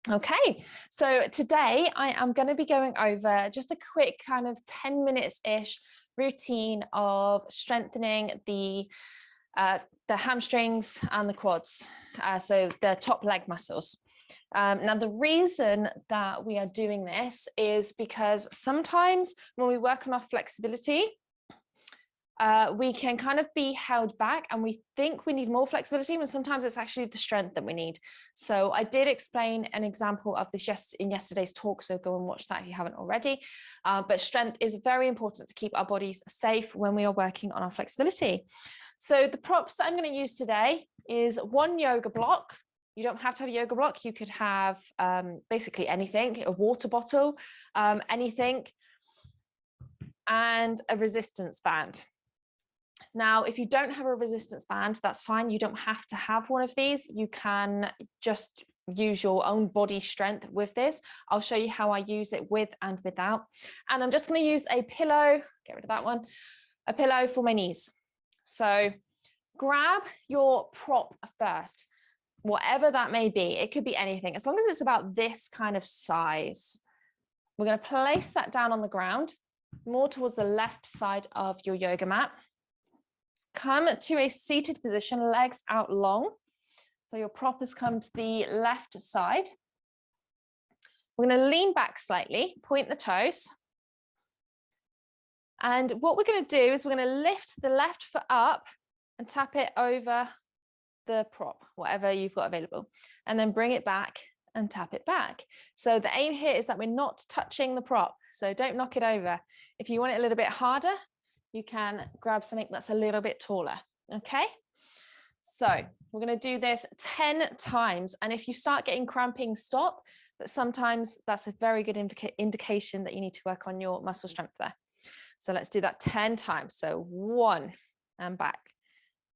Okay, so today I am going to be going over just a quick kind of 10 minutes-ish routine of strengthening the hamstrings and the quads, so the top leg muscles. Now, the reason that we are doing this is because sometimes when we work on our flexibility, we can kind of be held back and we think we need more flexibility when sometimes it's actually the strength that we need. So I did explain an example of this in yesterday's talk, so go and watch that if you haven't already. But strength is very important to keep our bodies safe when we are working on our flexibility. So the props that I'm going to use today is one yoga block. You don't have to have a yoga block. You could have basically anything, a water bottle, anything, and a resistance band. Now, if you don't have a resistance band, that's fine. You don't have to have one of these. You can just use your own body strength with this. I'll show you how I use it with and without. And I'm just going to use a pillow, get rid of that one, a pillow for my knees. So grab your prop first, whatever that may be. It could be anything, as long as it's about this kind of size. We're going to place that down on the ground, more towards the left side of your yoga mat. Come to a seated position, legs out long. So your prop has come to the left side. We're going to lean back slightly, point the toes. And what we're going to do is we're going to lift the left foot up and tap it over the prop, whatever you've got available, and then bring it back and tap it back. So the aim here is that we're not touching the prop, so don't knock it over. If you want it a little bit harder, you can grab something that's a little bit taller, okay? So we're going to do this 10 times, and if you start getting cramping, stop, but sometimes that's a very good indication that you need to work on your muscle strength there. So let's do that 10 times. So 1 and back,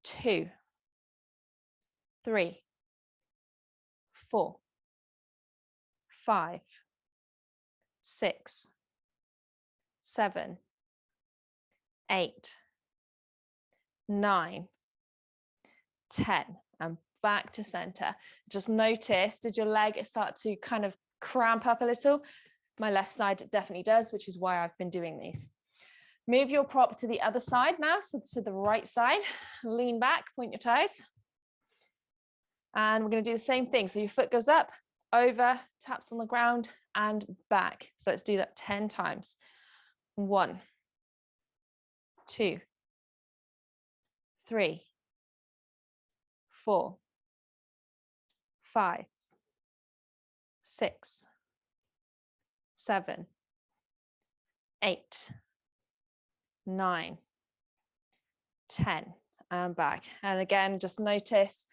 2, 3, 4, 5, 6, 7, 8, 9, 10, and back to center. Just notice, did your leg start to kind of cramp up a little? My left side definitely does, which is why I've been doing these. Move your prop to the other side now, so to the right side. Lean back, point your toes. And we're going to do the same thing. So your foot goes up, over, taps on the ground, and back. So let's do that 10 times. 1, 2, 3, 4, 5, 6, 7, 8, 9, 10, and back. And again, just notice,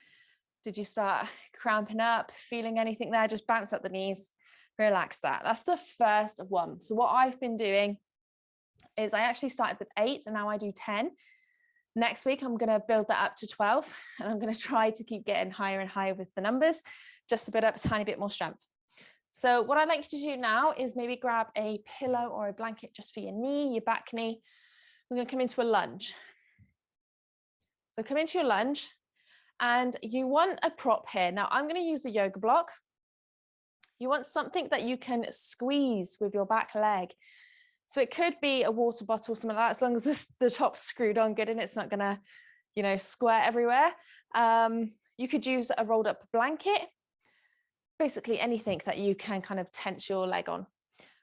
did you start cramping up, feeling anything there? Just bounce up the knees, relax that. That's the first one. So what I've been doing is I actually started with 8 and now I do 10. Next week, I'm going to build that up to 12 and I'm going to try to keep getting higher and higher with the numbers, just to build up a tiny bit more strength. So what I'd like you to do now is maybe grab a pillow or a blanket just for your knee, your back knee. We're going to come into a lunge. So come into your lunge and you want a prop here. Now I'm going to use a yoga block. You want something that you can squeeze with your back leg. So it could be a water bottle, something like that, as long as the top's screwed on good and it's not going to, square everywhere. You could use a rolled up blanket, basically anything that you can kind of tense your leg on.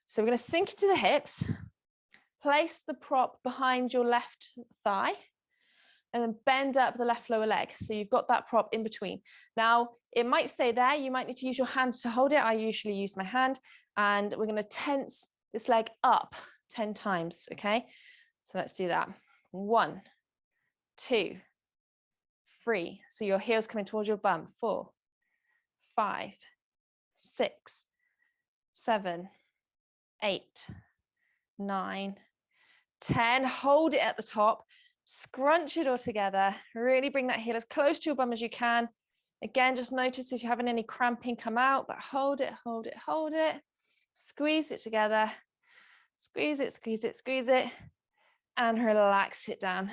So we're going to sink into the hips, place the prop behind your left thigh, and then bend up the left lower leg. So you've got that prop in between. Now, it might stay there. You might need to use your hand to hold it. I usually use my hand, and we're going to tense this leg up 10 times, okay? So let's do that. 1, 2, 3. So your heel's coming towards your bum. 4, 5, 6, 7, 8, 9, 10. Hold it at the top. Scrunch it all together. Really bring that heel as close to your bum as you can. Again, just notice if you're having any cramping come out, but hold it, hold it, hold it. Squeeze it together. Squeeze it, squeeze it, squeeze it, and relax it down.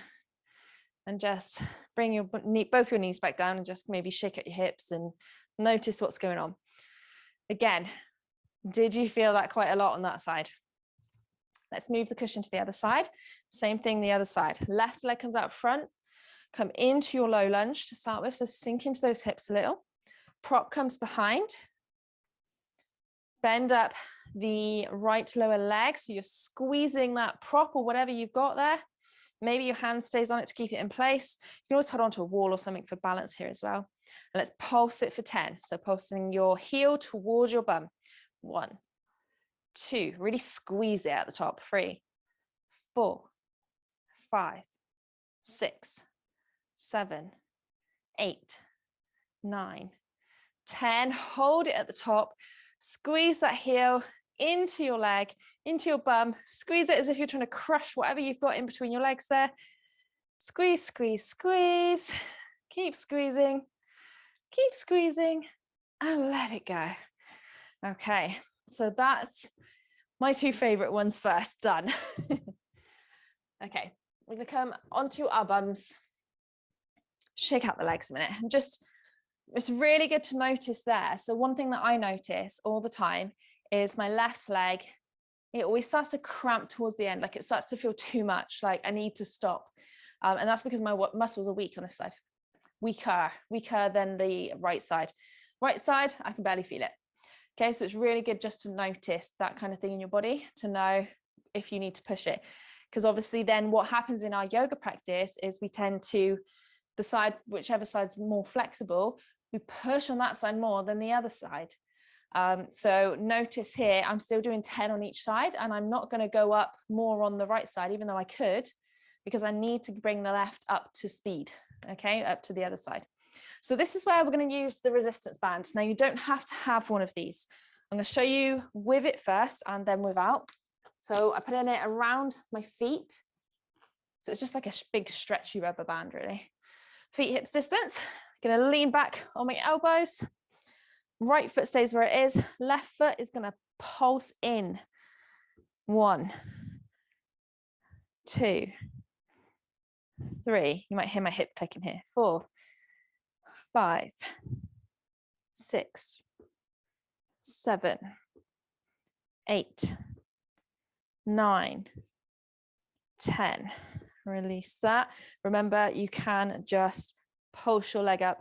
And just bring both your knees back down and just maybe shake out your hips and notice what's going on. Again, did you feel that quite a lot on that side? Let's move the cushion to the other side. Same thing, the other side. Left leg comes out front. Come into your low lunge to start with. So sink into those hips a little. Prop comes behind. Bend up the right lower leg. So you're squeezing that prop or whatever you've got there. Maybe your hand stays on it to keep it in place. You can always hold onto a wall or something for balance here as well. And let's pulse it for 10. So pulsing your heel towards your bum. 1, 2, really squeeze it at the top. 3, 4, 5, 6, 7, 8, 9, 10. Hold it at the top. Squeeze that heel into your leg, into your bum. Squeeze it as if you're trying to crush whatever you've got in between your legs there. Squeeze, squeeze, squeeze. Keep squeezing, and let it go. Okay, so that's my two favorite ones first, done. Okay, we're gonna come onto our bums. Shake out the legs a minute and just, it's really good to notice there. So one thing that I notice all the time is my left leg, it always starts to cramp towards the end, like it starts to feel too much, like I need to stop. And that's because my muscles are weak on this side, weaker than the right side. Right side, I can barely feel it. Okay, so it's really good just to notice that kind of thing in your body to know if you need to push it. Because obviously then what happens in our yoga practice is we tend to, the side, whichever side's more flexible, we push on that side more than the other side. So notice here, I'm still doing 10 on each side and I'm not going to go up more on the right side, even though I could, because I need to bring the left up to speed, okay, up to the other side. So this is where we're going to use the resistance band. Now you don't have to have one of these. I'm going to show you with it first and then without. So I put in it around my feet. So it's just like a big stretchy rubber band really. Feet hips distance. Going to lean back on my elbows. Right foot stays where it is. Left foot is going to pulse in. 1, 2, 3. You might hear my hip clicking here. 4, 5, 6, 7, 8, 9, 10. Release that. Remember, you can just pulse your leg up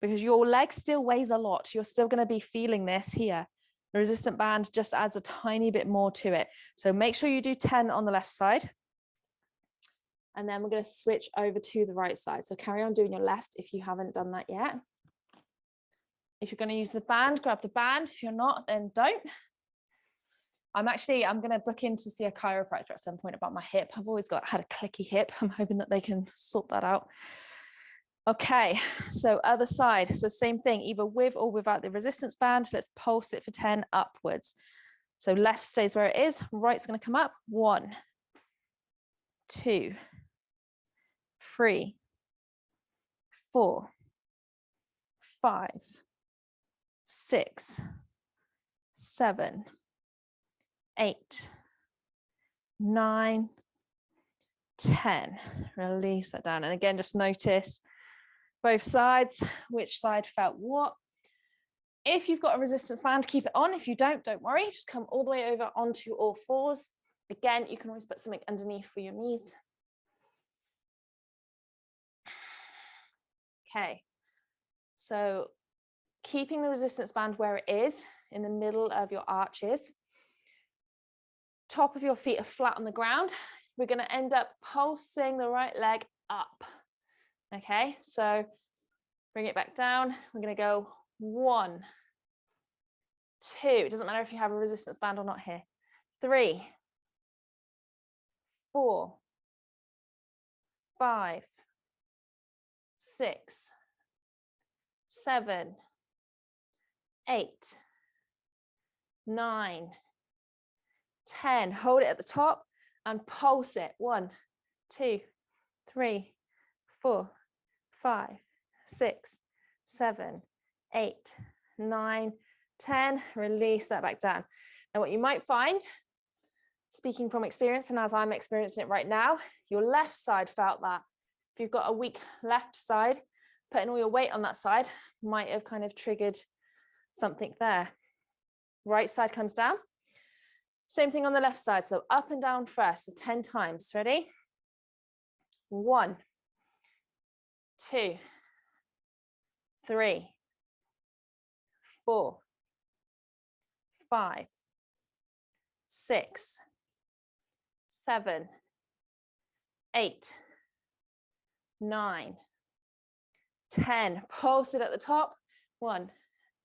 because your leg still weighs a lot. You're still going to be feeling this here. The resistant band just adds a tiny bit more to it. So make sure you do 10 on the left side. And then we're going to switch over to the right side. So carry on doing your left if you haven't done that yet. If you're going to use the band, grab the band. If you're not, then don't. I'm going to book in to see a chiropractor at some point about my hip. I've always had a clicky hip. I'm hoping that they can sort that out. Okay, so other side. So same thing, either with or without the resistance band. Let's pulse it for 10 upwards. So left stays where it is. Right's going to come up. 1, 2, 3, 4, 5, 6, 7, 8, 9, 10. Release that down. And again, just notice both sides, which side felt what. If you've got a resistance band, keep it on. If you don't worry. Just come all the way over onto all fours. Again, you can always put something underneath for your knees. Okay, so keeping the resistance band where it is in the middle of your arches. Top of your feet are flat on the ground. We're going to end up pulsing the right leg up. Okay, so bring it back down. We're going to go 1, 2. It doesn't matter if you have a resistance band or not here. 3, 4, 5, 6, 7, 8, 9, 10. Hold it at the top and pulse it. 1, 2, 3, 4, 5, 6, 7, 8, 9, 10. Release that back down. Now what you might find, speaking from experience and as I'm experiencing it right now, your left side felt that. If you've got a weak left side, putting all your weight on that side might have kind of triggered something there. Right side comes down. Same thing on the left side. So up and down first. So 10 times. Ready? 1, 2, 3, 4, 5, 6, 7, 8, 9, 10. Pulse it at the top. 1,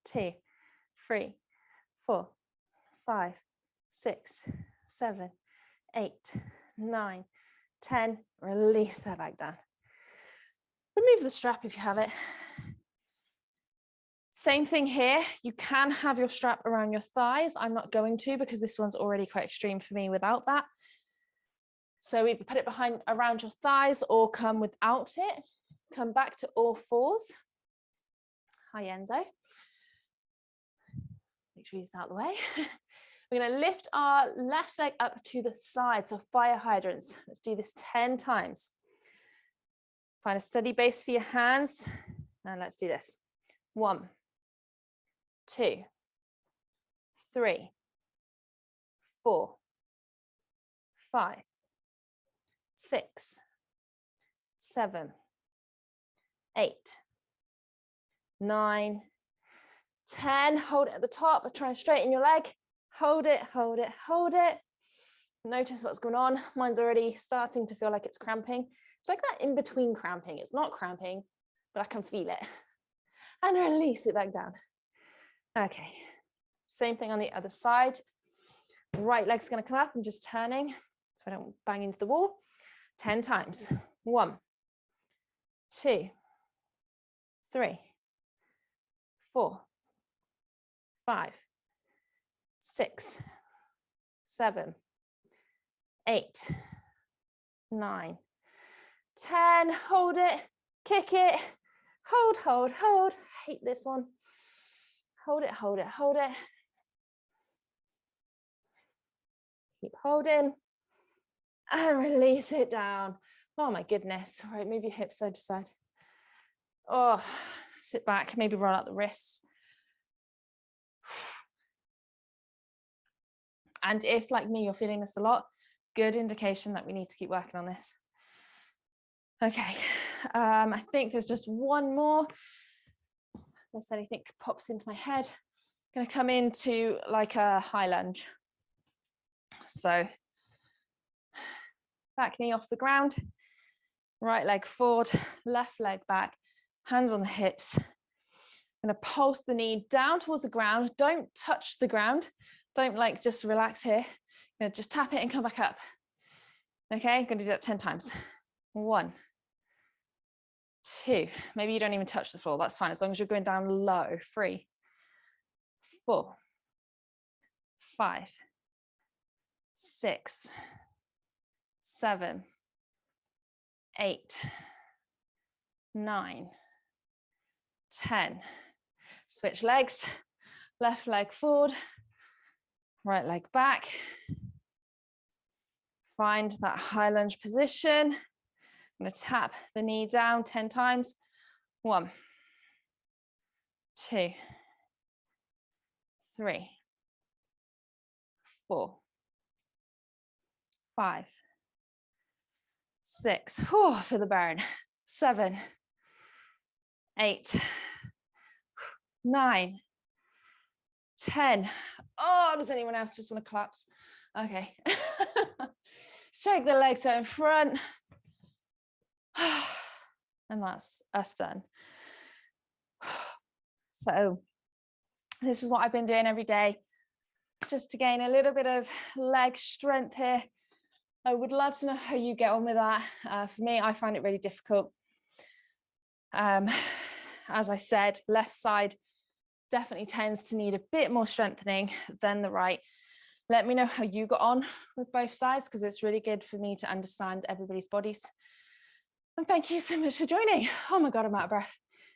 2, 3, 4, 5, 6, 7, 8, 9, 10. Release that back down. Remove the strap if you have it. Same thing here. You can have your strap around your thighs. I'm not going to because this one's already quite extreme for me without that. So either put it behind around your thighs or come without it. Come back to all fours. Hi, Enzo. Make sure he's out of the way. We're going to lift our left leg up to the side. So fire hydrants. Let's do this 10 times. Find a steady base for your hands. And let's do this. 1, 2, 3, 4, 5, 6, 7, 8, 9, 10. Hold it at the top. Try and straighten your leg. Hold it, hold it, hold it. Notice what's going on. Mine's already starting to feel like it's cramping. It's like that in between cramping. It's not cramping, but I can feel it. And release it back down. Okay, same thing on the other side. Right leg's going to come up. I'm just turning so I don't bang into the wall. 10 times. 1, 2, 3, 4, 5, 6, 7, 8, 9, 10. Hold it, kick it, hold, hold, hold. Hate this one. Hold it, hold it, hold it. Keep holding and release it down. Oh my goodness. All right, move your hips side to side. Oh, sit back, maybe roll out the wrists. And if, like me, you're feeling this a lot, good indication that we need to keep working on this. Okay, I think there's just one more. Unless anything pops into my head. I'm going to come into like a high lunge. So back knee off the ground, right leg forward, left leg back, hands on the hips. I'm going to pulse the knee down towards the ground. Don't touch the ground. Don't like just relax here. I'm going to just tap it and come back up. Okay, I'm going to do that 10 times. 1, 2, maybe you don't even touch the floor. That's fine as long as you're going down low. 3, 4, 5, 6, 7, 8, 9, 10. Switch legs, left leg forward, right leg back. Find that high lunge position. I'm going to tap the knee down 10 times. 1, 2, 3, 4, 5, 6, for the burn. 7, 8, 9, 10. Oh, does anyone else just want to collapse? Okay. Shake the legs out in front. And that's us done. So this is what I've been doing every day, just to gain a little bit of leg strength here. I would love to know how you get on with that. For me, I find it really difficult. As I said, left side definitely tends to need a bit more strengthening than the right. Let me know how you got on with both sides, because it's really good for me to understand everybody's bodies. And thank you so much for joining. Oh my God, I'm out of breath.